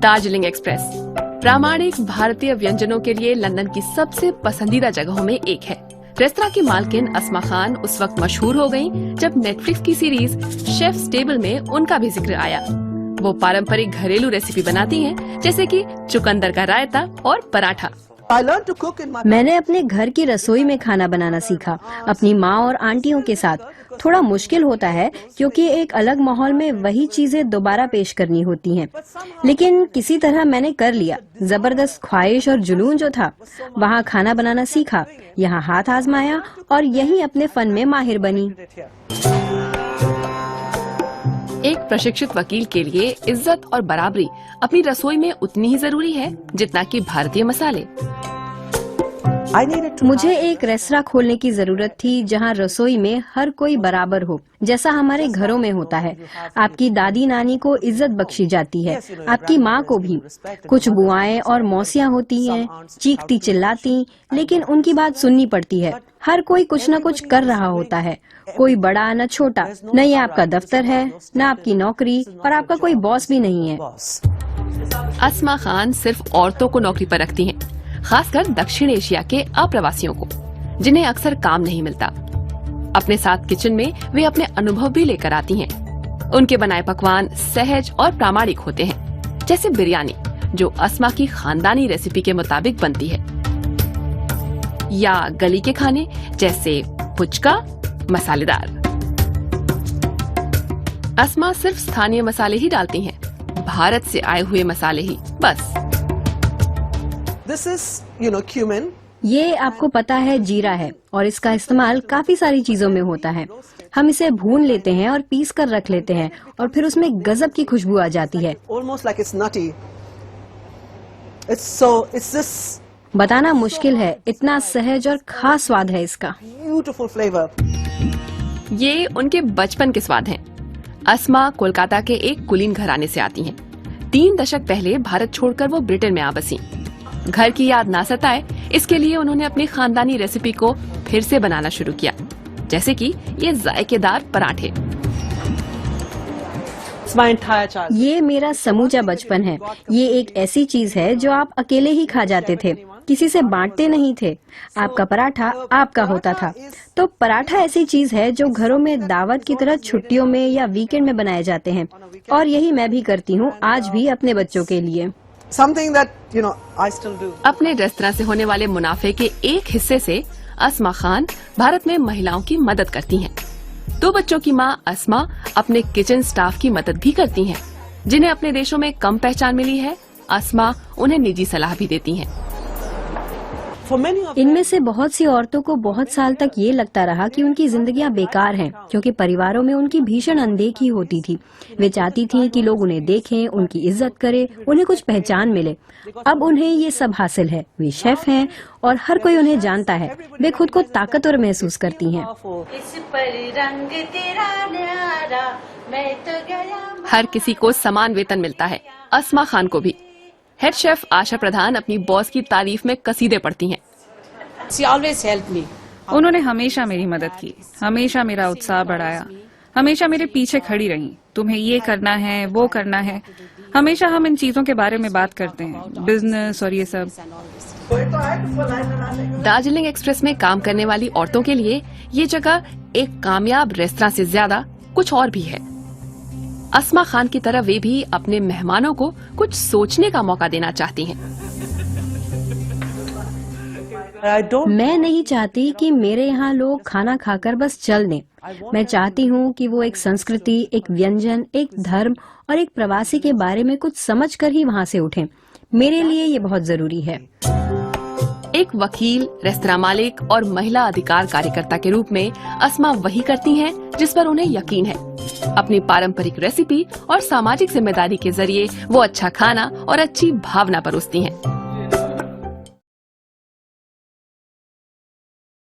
Darjeeling express प्रामाणिक भारतीय व्यंजनों के लिए लंदन की सबसे पसंदीदा जगहों में एक है। रेस्तरां की मालकिन अस्मा खान उस वक्त मशहूर हो गयीं जब नेटफ्लिक्स की सीरीज शेफ्स टेबल में उनका भी जिक्र आया। वो पारंपरिक घरेलू रेसिपी बनाती हैं, जैसे कि चुकंदर का रायता और पराठा। मैंने अपने घर की रसोई में खाना बनाना सीखा अपनी माँ और आंटियों के साथ। थोड़ा मुश्किल होता है क्योंकि एक अलग माहौल में वही चीजें दोबारा पेश करनी होती हैं, लेकिन किसी तरह मैंने कर लिया। जबरदस्त ख्वाहिश और जुनून जो था, वहाँ खाना बनाना सीखा, यहाँ हाथ आजमाया और यहीं अपने फन में माहिर बनी। एक प्रशिक्षित वकील के लिए इज्जत और बराबरी अपनी रसोई में उतनी ही जरूरी है जितना कि भारतीय मसाले। मुझे एक रेस्तरां खोलने की जरूरत थी जहां रसोई में हर कोई बराबर हो, जैसा हमारे घरों में होता है। आपकी दादी नानी को इज्जत बख्शी जाती है, आपकी माँ को भी। कुछ बुआएं और मौसियाँ होती हैं, चीखती चिल्लाती, लेकिन उनकी बात सुननी पड़ती है। हर कोई कुछ न कुछ कर रहा होता है, कोई बड़ा न छोटा। न ये आपका दफ्तर है, न आपकी नौकरी, और आपका कोई बॉस भी नहीं है। अस्मा खान सिर्फ औरतों को नौकरी पर रखती हैं, खासकर दक्षिण एशिया के अप्रवासियों को, जिन्हें अक्सर काम नहीं मिलता। अपने साथ किचन में वे अपने अनुभव भी लेकर आती हैं। उनके बनाए पकवान सहज और प्रामाणिक होते हैं, जैसे बिरयानी, जो अस्मा की खानदानी रेसिपी के मुताबिक बनती है, या गली के खाने जैसे पुचका, मसालेदार। अस्मा सिर्फ स्थानीय मसाले ही डालती हैं, भारत से आए हुए मसाले ही बस। This is, cumin. ये आपको पता है जीरा है, और इसका इस्तेमाल काफी सारी चीजों में होता है। हम इसे भून लेते हैं और पीस कर रख लेते हैं, और फिर उसमें गजब की खुशबू आ जाती है। Almost like it's nutty. It's this बताना मुश्किल है, इतना सहज और खास स्वाद है इसका। beautiful flavor. ये उनके बचपन के स्वाद हैं। अस्मा कोलकाता के एक कुलीन घराने से आती हैं। 3 दशक पहले भारत छोड़कर वो ब्रिटेन में आ बसी। घर की याद ना सताए, इसके लिए उन्होंने अपनी खानदानी रेसिपी को फिर से बनाना शुरू किया, जैसे कि ये जायकेदार पराठे। ये मेरा समूचा बचपन है। ये एक ऐसी चीज है जो आप अकेले ही खा जाते थे, किसी से बांटते नहीं थे। आपका पराठा आपका होता था। तो पराठा ऐसी चीज है जो घरों में दावत की तरह छुट्टियों में या वीकेंड में बनाए जाते हैं, और यही मैं भी करती हूँ आज भी अपने बच्चों के लिए। Something that, I still do. अपने रेस्तरां से होने वाले मुनाफे के एक हिस्से से अस्मा खान भारत में महिलाओं की मदद करती हैं। 2 बच्चों की मां अस्मा अपने किचन स्टाफ की मदद भी करती हैं, जिन्हें अपने देशों में कम पहचान मिली है। अस्मा उन्हें निजी सलाह भी देती हैं। इनमें से बहुत सी औरतों को बहुत साल तक ये लगता रहा कि उनकी जिंदगियां बेकार हैं, क्योंकि परिवारों में उनकी भीषण अनदेखी होती थी। वे चाहती थीं कि लोग उन्हें देखें, उनकी इज्जत करें, उन्हें कुछ पहचान मिले। अब उन्हें ये सब हासिल है। वे शेफ हैं और हर कोई उन्हें जानता है। वे खुद को ताकतवर महसूस करती हैं। हर किसी को समान वेतन मिलता है, अस्मा खान को भी। हेड शेफ आशा प्रधान अपनी बॉस की तारीफ में कसीदे पढ़ती हैं। उन्होंने हमेशा मेरी मदद की, हमेशा मेरा उत्साह बढ़ाया, हमेशा मेरे पीछे खड़ी रही। तुम्हें ये करना है, वो करना है। हमेशा हम इन चीजों के बारे में बात करते हैं, बिजनेस और ये सब। दार्जिलिंग एक्सप्रेस में काम करने वाली औरतों के लिए ये जगह एक कामयाब रेस्तरां से ज्यादा कुछ और भी है। अस्मा खान की तरह वे भी अपने मेहमानों को कुछ सोचने का मौका देना चाहती हैं। मैं नहीं चाहती कि मेरे यहाँ लोग खाना खाकर बस चल दें। मैं चाहती हूँ कि वो एक संस्कृति, एक व्यंजन, एक धर्म और एक प्रवासी के बारे में कुछ समझकर ही वहाँ से उठें। मेरे लिए ये बहुत जरूरी है। एक वकील, रेस्तरां मालिक और महिला अधिकार कार्यकर्ता के रूप में अस्मा वही करती हैं जिस पर उन्हें यकीन है। अपनी पारंपरिक रेसिपी और सामाजिक जिम्मेदारी के जरिए वो अच्छा खाना और अच्छी भावना परोसती हैं।